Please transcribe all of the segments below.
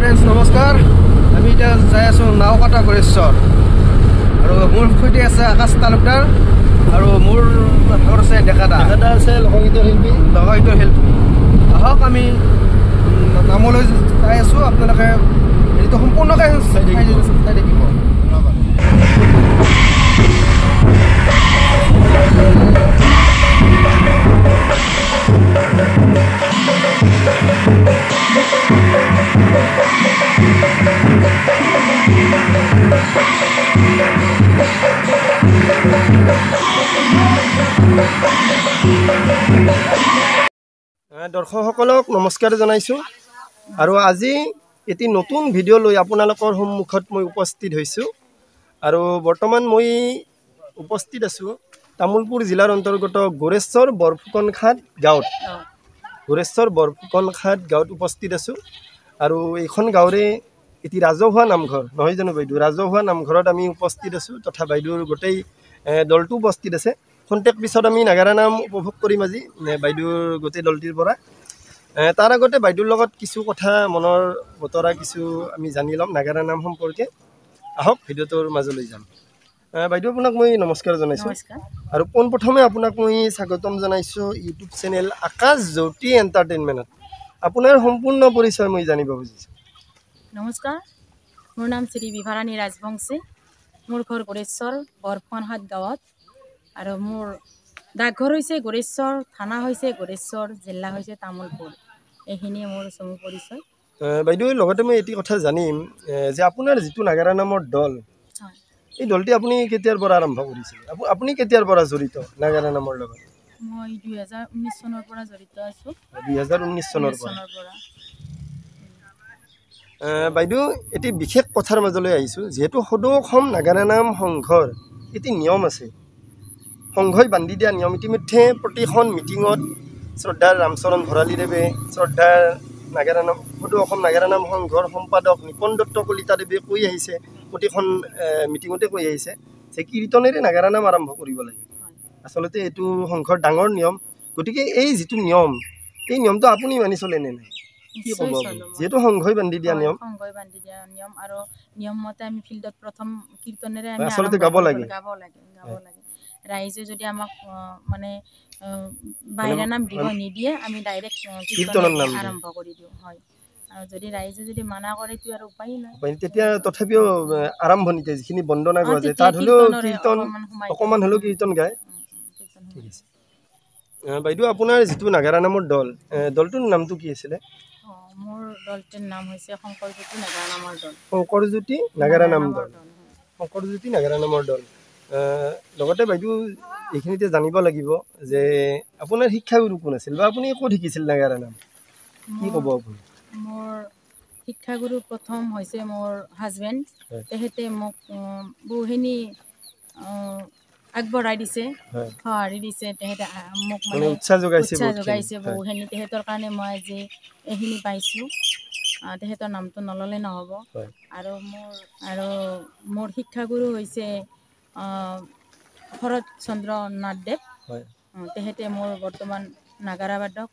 Friends नमस्कार আমি এটা যাই আছো নাওকাটা গৰেশ্বৰ আৰু মোৰ সৈতে আছে আকাশ তালুকদাৰ আৰু মোৰ ঘৰ আছে ডেকাদা আছে লোকগীতৰ শিল্পী আহক আমি নামলৈ যাই আছো আপোনালোকে এইটো সম্পূৰ্ণকৈ চাই দেখিব দৰ্শকসকলক নমস্কাৰ জনাইছো আৰু আজি এটি নতুন ভিডিঅ' লৈ আপোনালোকৰ সন্মুখত মই উপস্থিত হৈছো আৰু বৰ্তমান মই উপস্থিত আছো তামুলপুৰ জিলাৰ অন্তৰ্গত গৰেশ্বৰ বৰফুকনখাট গাঁৱত উপস্থিত আছো আৰু এইখন গাঁৱৰে এটি ৰাজহুৱা নামঘৰ নহয় জানো বাইদেউ ৰাজহুৱা নামঘৰত আমি উপস্থিত আছো তথা বাইদেউৰ গোটেই দলটো উপস্থিত আছে খন্তেক পিছত আমি নাগাৰা নাম উপভোগ কৰিম আজি বাইদেউৰ গোটেই দলটিৰ পৰা তাৰ আগতে বাইদেউৰ লগত কিছু কথা মনৰ বতৰা কিছু আমি জানি ল'ম নাগাৰা নাম সম্পৰ্কে আহক ভিডিঅ'টোৰ মাজলৈ যাম বাইদেউ আপোনাক মই নমস্কাৰ জনাইছো আৰু পোনপ্ৰথমে আপোনাক মই স্বাগতম জনাইছো ইউটিউব চেনেল আকাশ জ্যোতি এণ্টাৰটেইনমেণ্টত আপোনাৰ সম্পূৰ্ণ পৰিচয় মই জানিব খুজিছো নমস্কাৰ মোৰ নাম শ্ৰী বিভাৰাণী ৰাজবংশী মোৰ ঘৰ গৰেশ্বৰ বৰফুকনখাট গাঁৱত আৰু মোৰ ডাকঘৰ হৈছে গৰেশ্বৰ থানা হৈছে গৰেশ্বৰ জিলা হৈছে তামুলপুৰ এইখিনিয়ে মোৰ চমু পৰিচয় বাইদেউ লগতে মই এটি কথা জানিম যে আপোনাৰ যিটো নাগাৰা নামৰ দল এই দলটি আপুনি কেতিয়াৰ পৰা আৰম্ভ কৰিছিল আপুনি কেতিয়াৰ পৰা জড়িত নাগাৰা নামৰ লগত মই 2019 চনৰ পৰা জড়িত আছো 2019 চনৰ পৰা বাইদেউ এটি বিশেষ কথাৰ মাজলৈ আহিছো যেহেতু সদৌ অসম নাগাৰা নাম সংঘৰ এটি নিয়ম আছে সংঘই বান্ধি দিয়া নিয়ম ইতিমধ্যে প্ৰতিখন মিটিঙত শ্ৰদ্ধাৰ ৰামচৰণ ভৰালীদেৱে শ্ৰদ্ধাৰ নাগাৰা নাম সদৌ অসম নাগাৰা নাম সংঘৰ সম্পাদক নিপন দত্ত কলিতাদেৱে কৈ আহিছে প্ৰতিখন মিটিঙতে কৈ আহিছে যে কীৰ্তনেৰে নাগাৰা নাম আৰম্ভ কৰিব লাগে আচলতে এইটো সংঘৰ ডাঙৰ নিয়ম গতিকে এই যিটো নিয়ম এই নিয়মটো আপুনি মানি চলে নে নাই কি ক'ব যেহেতু সংঘই বান্ধি দিয়া নিয়ম আৰু নিয়ম মতে আমি ফিল্ডত প্ৰথম কীৰ্তনেৰে আমি আচলতে গাব লাগে ৰাইজে যদি আমাক মানে বাহিৰা নাম দিব নিদিয়ে আমি ডাইৰেক্ট কীৰ্তনৰ নাম আৰম্ভ কৰি দিওঁ হয় আৰু যদি ৰাইজে যদি মানা কৰে তো আৰু উপায় নাই তেতিয়া তথাপিও আৰম্ভণিতে যিখিনি বন্দনা গোৱা যায় তাত হ'লেও কীৰ্তন অকণমান হ'লেও কীৰ্তন গায় ঠিক আছে বাইদেউ আপোনাৰ যিটো নাগাৰা নামৰ দলটোৰ নামটো কি আছিলে মোৰ দলটোৰ নাম হৈছে শংকৰজ্যোতি নাগাৰা নামৰ দল শংকৰজ্যোতি নাগাৰা নামৰ দল লগতে বাইদেউ এইখিনিতে জানিব লাগিব যে আপোনাৰ শিক্ষাগুৰু কোন আছিল বা আপুনি ক'ত শিকিছিল নাগাৰা নাম কি ক'ব আপুনি মোৰ শিক্ষাগুৰু প্ৰথম হৈছে মোৰ হাজবেণ্ড তেখেতে মোক বহুখিনি আগবঢ়াই দিছে সঁহাৰি দিছে তেখেতে মোক মানে উৎসাহ যোগাইছে বহুখিনি তেখেতৰ কাৰণে মই আজি এইখিনি পাইছোঁ তেখেতৰ নামটো নল'লে নহ'ব আৰু মোৰ শিক্ষাগুৰু হৈছে শৰৎ চন্দ্ৰ নাথদেৱ তেখেতে মোৰ বৰ্তমান নাগাৰা বাদক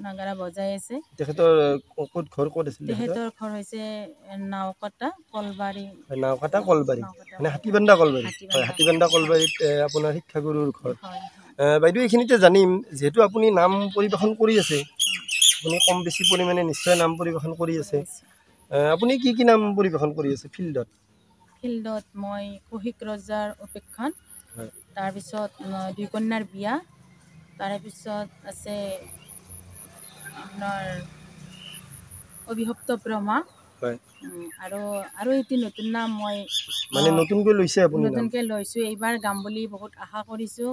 নাগাৰা বজাই আছে তেখেতৰ ঘৰ ক'ত আছিল তেখেতৰ ঘৰ হৈছে নাওকাটা কলবাৰী মানে হাতীবান্ধা কলবাৰীত আপোনাৰ শিক্ষাগুৰুৰ ঘৰ বাইদেউ এইখিনিতে জানিম যিহেতু আপুনি নাম পৰিৱেশন কৰি আছে আপুনি কম বেছি পৰিমাণে নিশ্চয় নাম পৰিৱেশন কৰি আছে আপুনি কি কি নাম পৰিৱেশন কৰি আছে ফিল্ডত মই কৌশিক ৰজাৰ উপেক্ষণ তাৰপিছত দুই কন্যাৰ বিয়া তাৰপিছত আছে আপোনাৰ অভিভক্ত ব্ৰহ্মা আৰু এটি নতুন নাম মই মানে নতুনকৈ লৈছো এইবাৰ গাম বুলি বহুত আশা কৰিছোঁ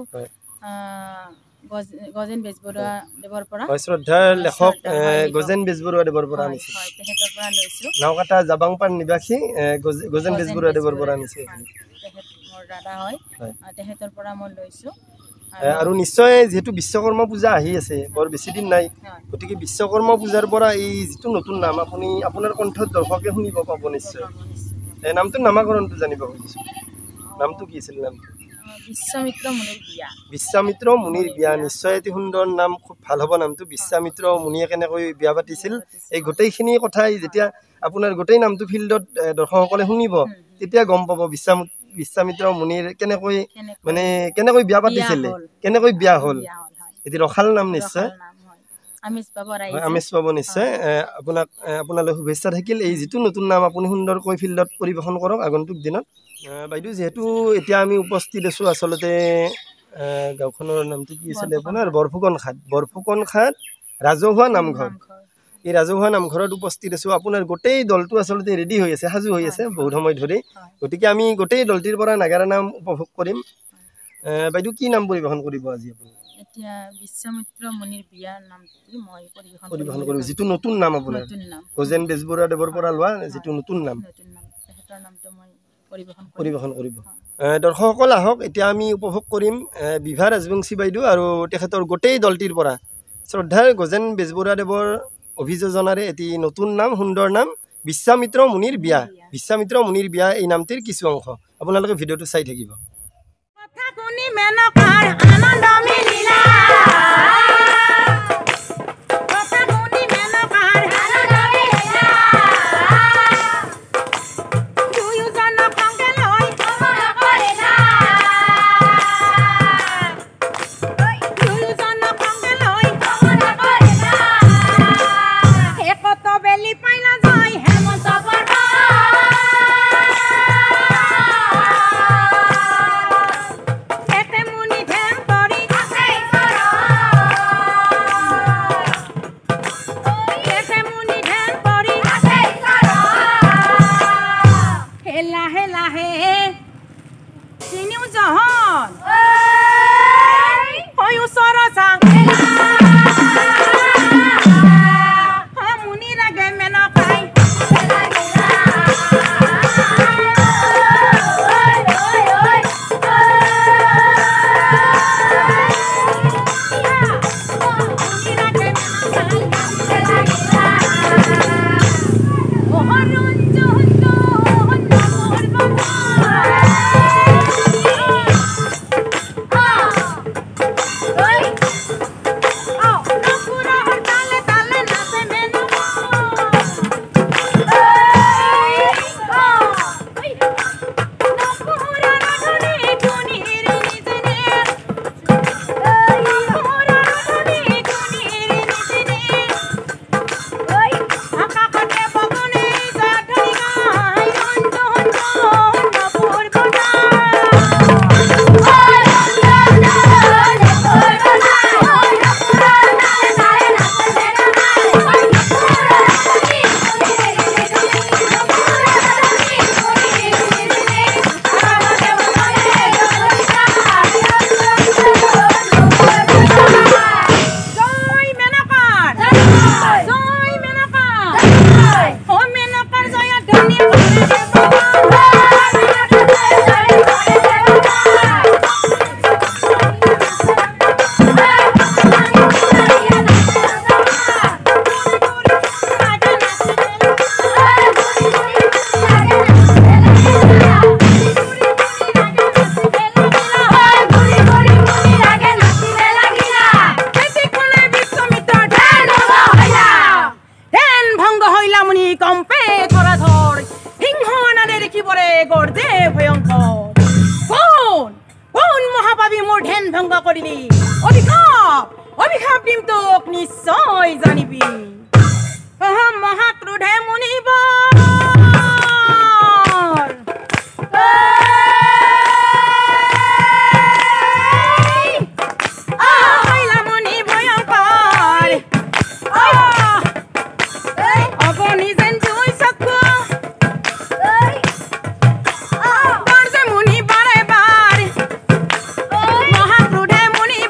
গজেন বেজবৰুৱা দেৱৰ পৰা শ্ৰদ্ধাৰ লেখক গজেন বেজবৰুৱা দেৱৰ পৰা আনিছে তেখেতৰ পৰা লৈছোঁ নাওকাটা জাবাংপাৰ নিবাসী গজেন বেজবৰুৱা দেৱৰ পৰা আনিছে তেখেত মোৰ দাদা হয় তেখেতৰ পৰা মই লৈছোঁ আৰু নিশ্চয় যেহেতু বিশ্বকৰ্মা পূজা আহি আছে বৰ বেছি দিন নাই গতিকে বিশ্বকৰ্মা পূজাৰ পৰা এই যিটো নতুন নাম আপুনি আপোনাৰ কণ্ঠত দৰ্শকে শুনিব পাব নিশ্চয় নামটোৰ নামাকৰণটো জানিব খুজিছোঁ নামটো কি আছিল নামটো বিশ্বামিত্ৰ মুনিৰ বিয়া। বিশ্বামিত্ৰ মুনিৰ বিয়া, নিশ্চয় এটি সুন্দৰ নাম, খুব ভাল হ'ব নামটো। বিশ্বামিত্ৰ মুনিয়ে কেনেকৈ বিয়া পাতিছিল এই গোটেইখিনি কথাই যেতিয়া আপোনাৰ গোটেই নামটো ফিল্ডত দৰ্শকসকলে শুনিব তেতিয়া গম পাব বিশ্বামিত্ৰ মুনিৰ কেনেকৈ মানে কেনেকৈ বিয়া পাতিছিল, কেনেকৈ বিয়া হ'ল। এটি ৰসাল নাম নিশ্চয়, আমেজ পাব নিশ্চয়। আপোনালৈ শুভেচ্ছা থাকিল। এই যিটো নতুন নাম আপুনি সুন্দৰকৈ ফিল্ডত পৰিৱেশন কৰক আগন্তুক দিনত। বাইদেউ যিহেতু এতিয়া আমি উপস্থিত আছোঁ আচলতে গাঁওখনৰ নামটো কি আছিলে আপোনাৰ বৰফুকন ঘাট ৰাজহুৱা নামঘৰ। এই ৰাজহুৱা নামঘৰত উপস্থিত আছোঁ। আপোনাৰ গোটেই দলটো আচলতে ৰেডি হৈ আছে, সাজু হৈ আছে বহুত সময় ধৰি। গতিকে আমি গোটেই দলটিৰ পৰা নাগাৰা নাম উপভোগ কৰিম। বাইদেউ কি নাম পৰিৱেশন কৰিব আজি আপুনি? এতিয়া বিশ্বামিত্ৰ মুনিৰ বিয়া নামটি মই পৰিৱেশন কৰিব, যিটো নতুন নাম আপোনাৰ গজেন বেজবৰুৱাদেৱৰ পৰা লোৱা যিটো নতুন নাম তেখেতৰ নামটো মই পৰিৱেশন কৰিব। দৰ্শকসকল আহক, এতিয়া আমি উপভোগ কৰিম বিভা ৰাজবংশী বাইদেউ আৰু তেখেতৰ গোটেই দলটিৰ পৰা শ্ৰদ্ধাৰ গজেন বেজবৰুৱাদেৱৰ অভিযোজনাৰে এটি নতুন নাম, সুন্দৰ নাম বিশ্বামিত্ৰ মুনিৰ বিয়া। বিশ্বামিত্ৰ মুনিৰ বিয়া এই নামটিৰ কিছু অংশ আপোনালোকে ভিডিঅ'টো চাই থাকিব। অভিশাপ দিম তোক নিশ্চয় জানিবি মহাক্ৰোধে মুনিব মহাক্ৰোধে মুনিব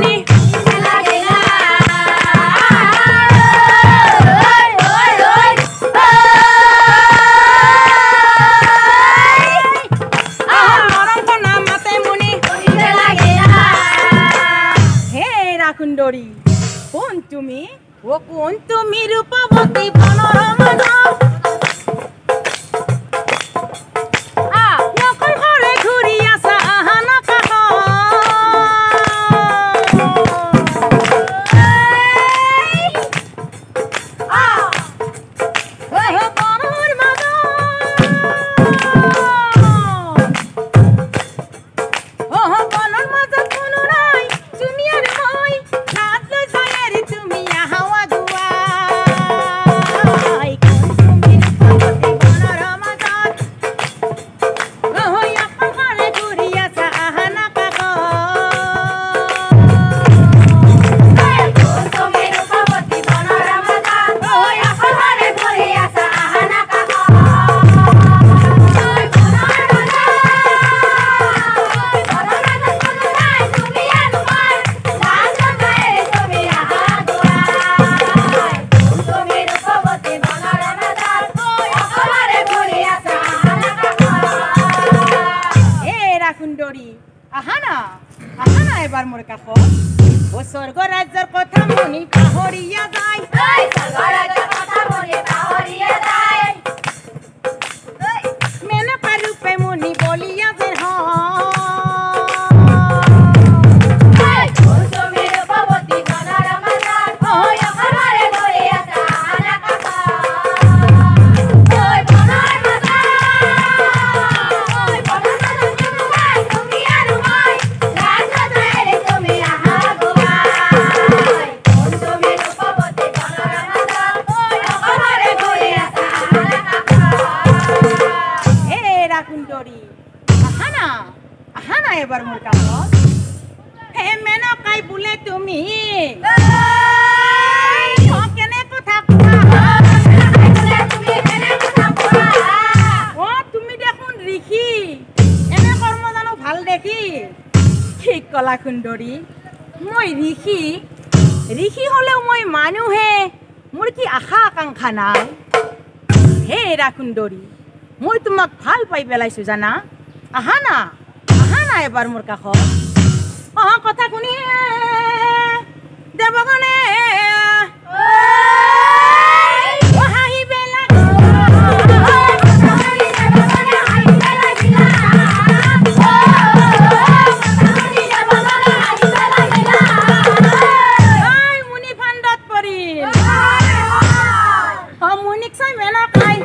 মুনি সুন্দরী কোন তুমি ও কোন তুমি রূপবতী মনোরমা নকল ঘরে ঘুরি আসা আহানা কাহ এবার মোর কাষ ও স্বর্গ রাজ্যের কথা মনি পাহরিয়া যায় মেনকা রূপে মনি বলিয়া যে এবার মোর কাছ হে মেনকাই বলে তুমি কেনে কথা ও তুমি দেখোন ঋষি এনে কর্ম জানো ভাল দেখি ঠিক কলা সুন্দরী মই ঋষি হলেও মই মানুহে মোৰ কি আশা আকাংক্ষা নাই হে এৰা সুন্দৰী মই তোমাক ভাল পাই পেলাইছো জানা আহা না এবাৰ মোৰ কাষ কথা শুনি দেবগণে মুনি ফান্দত পৰিল মুনিক চাই মেলা খাই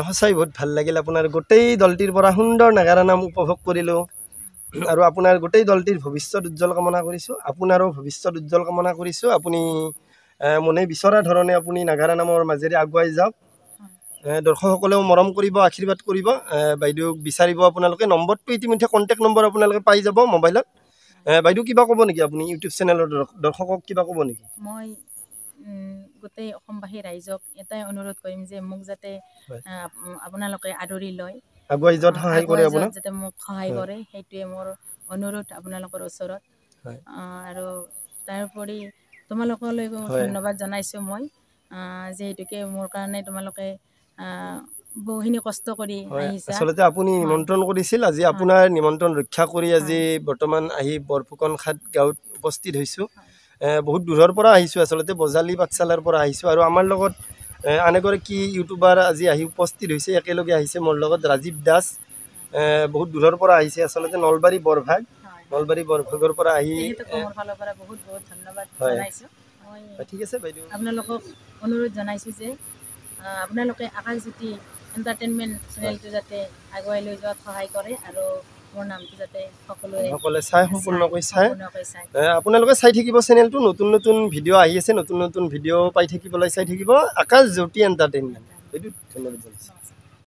সঁচাই বহুত ভাল লাগিল আপোনাৰ গোটেই দলটিৰ পৰা সুন্দৰ নাগাৰা নাম উপভোগ কৰিলোঁ আৰু আপোনাৰ গোটেই দলটিৰ ভৱিষ্যত উজ্জ্বল কামনা কৰিছোঁ আপোনাৰো ভৱিষ্যত উজ্জ্বল কামনা কৰিছোঁ আপুনি মনে বিচৰা ধৰণে আপুনি নাগাৰা নামৰ মাজেৰে আগুৱাই যাওক দৰ্শকসকলেও মৰম কৰিব আশীৰ্বাদ কৰিব বাইদেউক বিচাৰিব আপোনালোকে নম্বৰটো ইতিমধ্যে কণ্টেক্ট নম্বৰ আপোনালোকে পাই যাব মোবাইলত বাইদেউ কিবা ক'ব নেকি আপুনি ইউটিউব চেনেলৰ দৰ্শকক কিবা ক'ব নেকি মই গোটেই অসমবাসী ৰাইজক এটাই অনুৰোধ কৰিম যে মোক যাতে আপোনালোকে আদৰি লয় আগুৱাই যোৱাত সহায় কৰে আপোনাক যাতে মোক সহায় কৰে সেইটোৱে মোৰ অনুৰোধ আপোনালোকৰ ওচৰত আৰু তাৰোপৰি তোমালোকলৈকো ধন্যবাদ জনাইছোঁ মই যিহেতুকে মোৰ কাৰণে তোমালোকে বহুখিনি কষ্ট কৰি আহিছা আচলতে আপুনি নিমন্ত্ৰণ কৰিছিল আজি আপোনাৰ নিমন্ত্ৰণ ৰক্ষা কৰি আজি বৰ্তমান আহি বৰফুকন খাট গাঁৱত উপস্থিত হৈছোঁ বহুত দূৰৰ পৰা আহিছোঁ আচলতে বজালি পাঠশালাৰ পৰা আহিছোঁ আৰু আমাৰ লগত আন এগৰাকী ইউটিউবাৰ আজি আহি উপস্থিত হৈছে একেলগে আহিছে মোৰ লগত ৰাজীৱ দাস বহুত দূৰৰ পৰা আহিছে আচলতে নলবাৰী বৰভাগ নলবাৰী বৰভাগৰ পৰা আহি মোৰ ফালৰ পৰা বহুত বহুত ধন্যবাদ জনাইছোঁ মই ঠিক আছে বাইদেউ আপোনালোকক অনুৰোধ জনাইছোঁ যে আপোনালোকে আকাশজ্যোতি এণ্টাৰটেইনমেণ্ট চেনেলটো যাতে আগুৱাই লৈ যোৱাত সহায় কৰে আৰু মোৰ নামটো যাতে সকলোৱে চাই সম্পূৰ্ণকৈ চাই আপোনালোকে চাই থাকিব চেনেলটো নতুন নতুন ভিডিঅ' আহি আছে নতুন নতুন ভিডিঅ' পাই থাকিবলৈ চাই থাকিব আকাশজ্যোতি এণ্টাৰটেইনমেণ্ট বাইদেউ ধন্যবাদ জনাইছোঁ